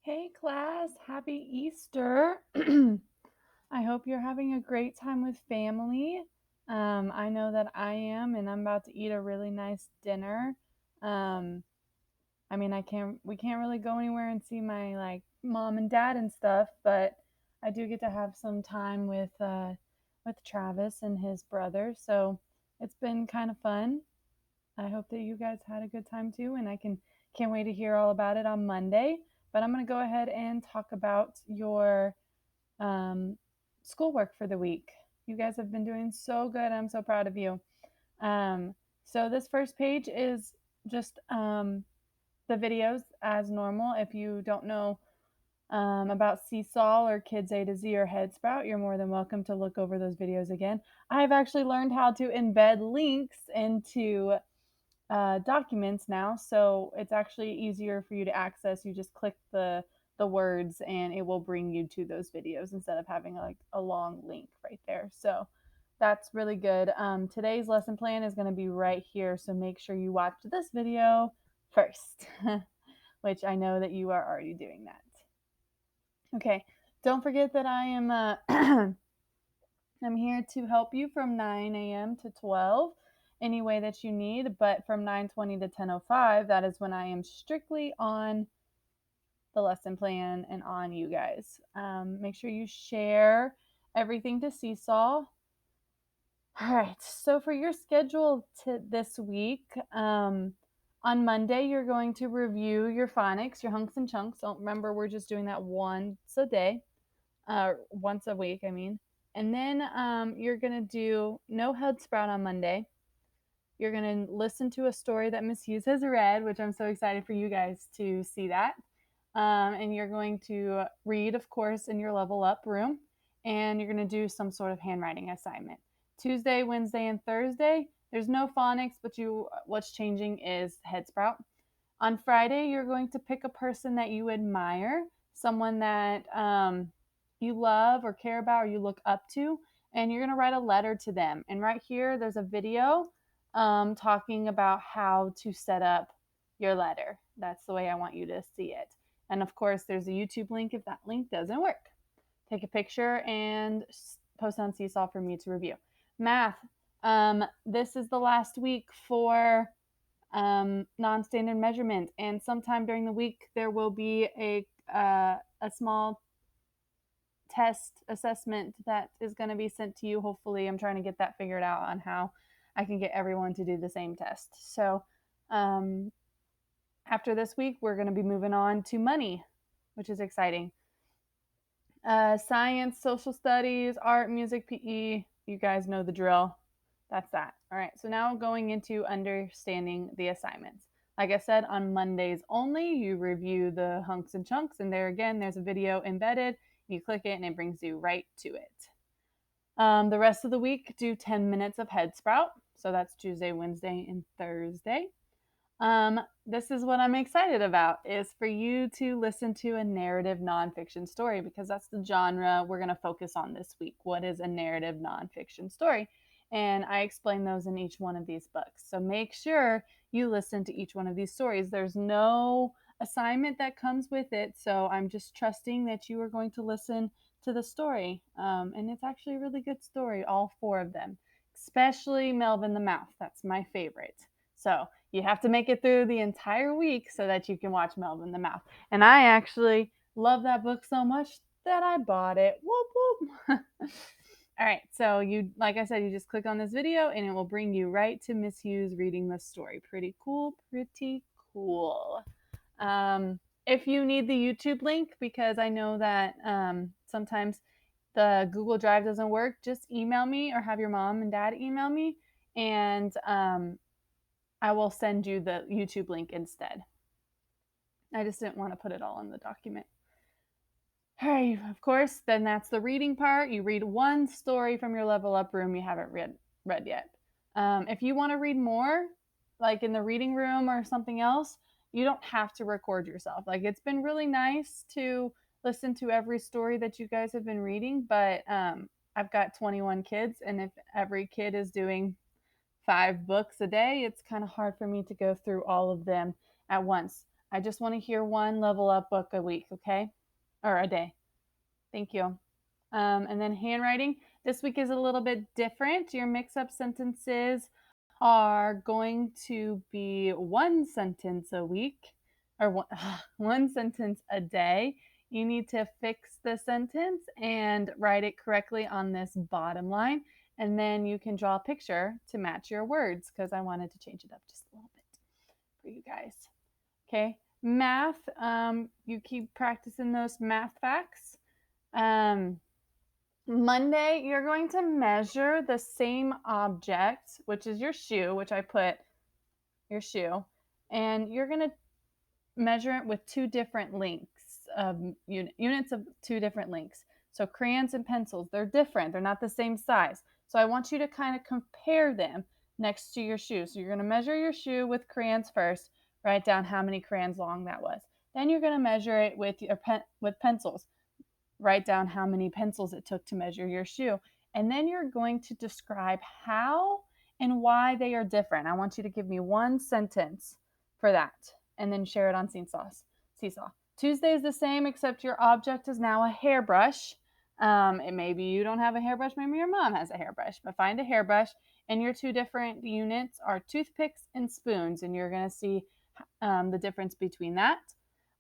Hey class, happy Easter. I hope you're having a great time with family. I know that I am, and I'm about to eat a really nice dinner. Um, we can't really go anywhere and see my like mom and dad and stuff, but I do get to have some time with Travis and his brother. So it's been kind of fun. I hope that you guys had a good time too, and I can't wait to hear all about it on Monday. But I'm going to go ahead and talk about your um, schoolwork for the week. You guys have been doing so good. I'm so proud of you. Um, so this first page is just the videos as normal. If you don't know about Seesaw or Kids A to Z or Headsprout, you're more than welcome to look over those videos again. I've actually learned how to embed links into documents now, so it's actually easier for you to access. You just click the words, and it will bring you to those videos instead of having like a long link right there. So that's really good. Today's lesson plan is going to be right here, so make sure you watch this video first, which I know that you are already doing that. Okay, don't forget that I am I'm here to help you from 9 a.m. to 12 any way that you need, but from 9:20 to 10:05, that is when I am strictly on the lesson plan and on you guys. Make sure you share everything to Seesaw. All right, so for your schedule this week, on Monday, you're going to review your phonics, your hunks and chunks. Don't remember, we're just doing that once a day, once a week, I mean. And then you're going to do no Headsprout on Monday. You're going to listen to a story that Miss Hughes has read, which I'm so excited for you guys to see that. And you're going to read, of course, in your level up room. And you're going to do some sort of handwriting assignment. Tuesday, Wednesday, and Thursday, there's no phonics, but what's changing is Headsprout. On Friday, you're going to pick a person that you admire, someone that you love or care about or you look up to, and you're going to write a letter to them. And right here, there's a video talking about how to set up your letter. That's the way I want you to see it. And of course, there's a YouTube link if that link doesn't work. Take a picture and post on Seesaw for me to review. Math. This is the last week for non-standard measurement, and sometime during the week there will be a small test assessment that is going to be sent to you. Hopefully, I'm trying to get that figured out on how I can get everyone to do the same test. So um, after this week, we're going to be moving on to money, which is exciting. Science, social studies, art, music, PE. You guys know the drill. That's that. All right, so now going into understanding the assignments. Like I said, on Mondays only, you review the hunks and chunks, and there again, there's a video embedded. You click it, and it brings you right to it. The rest of the week, do 10 minutes of Headsprout. So that's Tuesday, Wednesday, and Thursday. This is what I'm excited about, is for you to listen to a narrative nonfiction story, because that's the genre we're going to focus on this week. What is a narrative nonfiction story? And I explain those in each one of these books. So make sure you listen to each one of these stories. There's no assignment that comes with it. So I'm just trusting that you are going to listen to the story. And it's actually a really good story, all four of them, especially Melvin the Mouth. That's my favorite. So you have to make it through the entire week so that you can watch Melvin the Mouth. And I actually love that book so much that I bought it. Whoop whoop. All right, so like I said, you just click on this video and it will bring you right to Miss Hughes reading the story. Pretty cool, pretty cool. If you need the YouTube link, because I know that sometimes the Google Drive doesn't work, just email me or have your mom and dad email me, and I will send you the YouTube link instead. I just didn't want to put it all in the document. All right, of course, then that's the reading part. You read one story from your level up room you haven't read yet. If you want to read more, like in the reading room or something else, you don't have to record yourself. Like, it's been really nice to listen to every story that you guys have been reading, but I've got 21 kids, and if every kid is doing 5 books a day, it's kind of hard for me to go through all of them at once. I just want to hear one level up book a week, okay? Or a day. Thank you. And then handwriting. This week is a little bit different. Your mix-up sentences are going to be one sentence a week, or one sentence a day. You need to fix the sentence and write it correctly on this bottom line. And then you can draw a picture to match your words, because I wanted to change it up just a little bit for you guys. Okay, math. You keep practicing those math facts. Monday, you're going to measure the same object, which is your shoe, which I put your shoe, and you're going to measure it with two different lengths, units of two different lengths. So crayons and pencils, they're different. They're not the same size. So I want you to kind of compare them next to your shoe. So you're going to measure your shoe with crayons first, write down how many crayons long that was. Then you're going to measure it with pencils. Write down how many pencils it took to measure your shoe. And then you're going to describe how and why they are different. I want you to give me one sentence for that, and then share it on Seesaw. Tuesday is the same, except your object is now a hairbrush. And maybe you don't have a hairbrush, maybe your mom has a hairbrush, but find a hairbrush. And your two different units are toothpicks and spoons, and you're going to see the difference between that.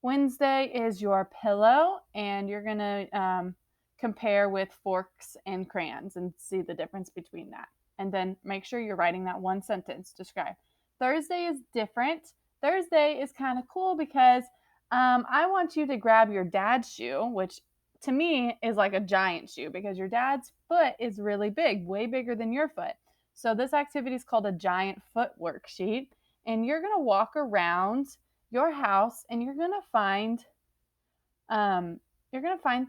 Wednesday is your pillow, and you're going to compare with forks and crayons and see the difference between that. And then make sure you're writing that one sentence, describe. Thursday is different. Thursday is kind of cool because I want you to grab your dad's shoe, which to me is like a giant shoe because your dad's foot is really big, way bigger than your foot. So this activity is called a giant foot worksheet, and you're going to walk around your house and you're going to find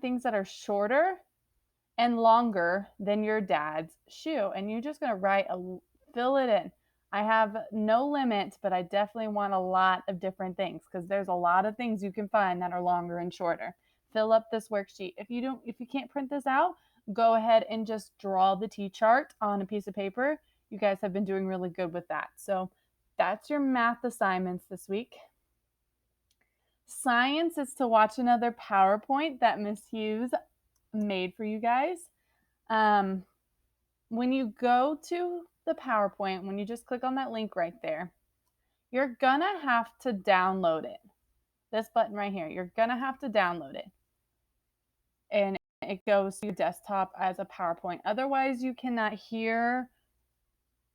things that are shorter and longer than your dad's shoe, and you're just going to fill it in. I have no limit, but I definitely want a lot of different things because there's a lot of things you can find that are longer and shorter. Fill up this worksheet. If you can't print this out, go ahead and just draw the T-chart on a piece of paper. You guys have been doing really good with that. So that's your math assignments this week. Science is to watch another PowerPoint that Miss Hughes made for you guys. When you go to the PowerPoint, when you just click on that link right there, you're gonna have to download it. This button right here, you're gonna have to download it. And it goes to your desktop as a PowerPoint. Otherwise, you cannot hear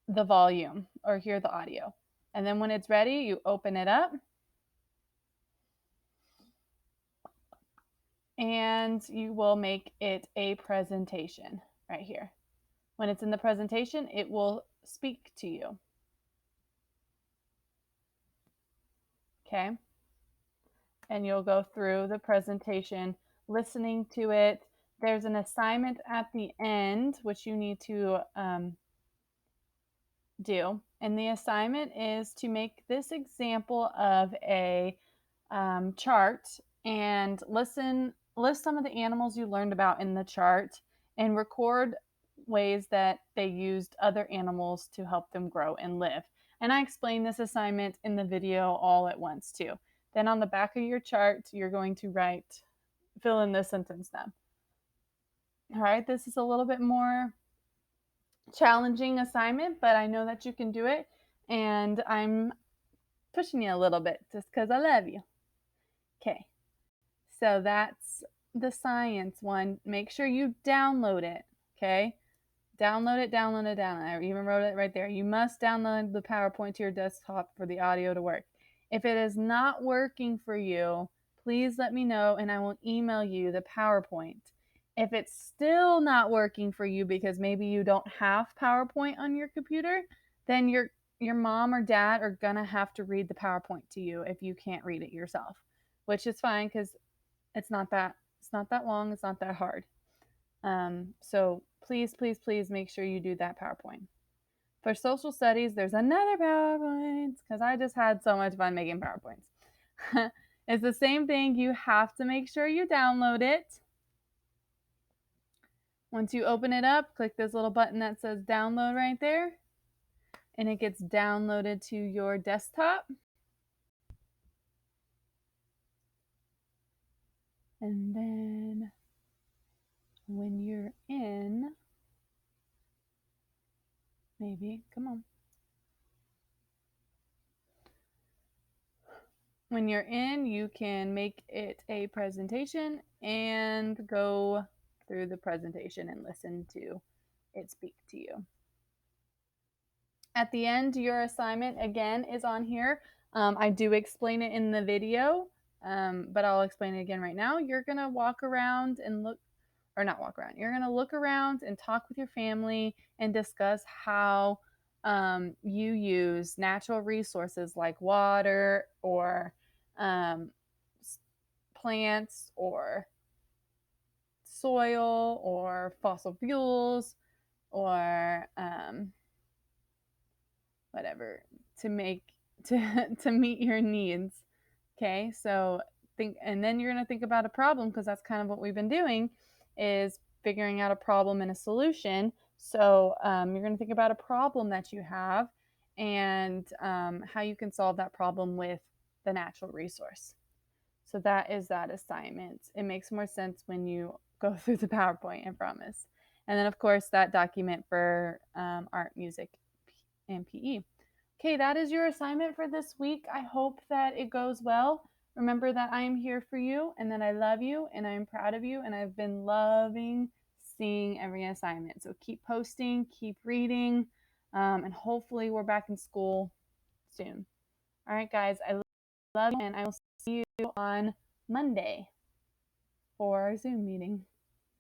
the volume or hear the audio. And then when it's ready, you open it up. And you will make it a presentation right here. When it's in the presentation, it will speak to you. Okay? And you'll go through the presentation, listening to it. There's an assignment at the end, which you need to do. And the assignment is to make this example of a chart and list some of the animals you learned about in the chart and record ways that they used other animals to help them grow and live. And I explained this assignment in the video all at once too. Then on the back of your chart, you're going to fill in this sentence then. All right, this is a little bit more challenging assignment, but I know that you can do it, and I'm pushing you a little bit just because I love you. Okay, so that's the science one. Make sure you download it, okay? Download it. I even wrote it right there. You must download the PowerPoint to your desktop for the audio to work. If it is not working for you, please let me know and I will email you the PowerPoint. If it's still not working for you because maybe you don't have PowerPoint on your computer, then your mom or dad are gonna have to read the PowerPoint to you if you can't read it yourself, which is fine because it's not that long, it's not that hard. So please make sure you do that PowerPoint. For social studies, there's another PowerPoint because I just had so much fun making PowerPoints. It's the same thing. You have to make sure you download it. Once you open it up, click this little button that says download right there, and it gets downloaded to your desktop. And then when you're in, maybe, come on. When you're in, you can make it a presentation and go through the presentation and listen to it speak to you. At the end, your assignment again is on here. I do explain it in the video, but I'll explain it again right now. You're going to walk around and look, or not walk around, you're going to look around and talk with your family and discuss how you use natural resources like water or um, plants or soil or fossil fuels or whatever to make to meet your needs. Okay, so think, and then you're going to think about a problem, because that's kind of what we've been doing, is figuring out a problem and a solution. So you're going to think about a problem that you have and how you can solve that problem with the natural resource. So that is that assignment. It makes more sense when you go through the PowerPoint, I promise. And then, of course, that document for art, music, and PE. Okay, that is your assignment for this week. I hope that it goes well. Remember that I am here for you and that I love you and I'm proud of you, and I've been loving seeing every assignment. So keep posting, keep reading, and hopefully we're back in school soon. All right, guys, I love you, and I will see you on Monday for our Zoom meeting.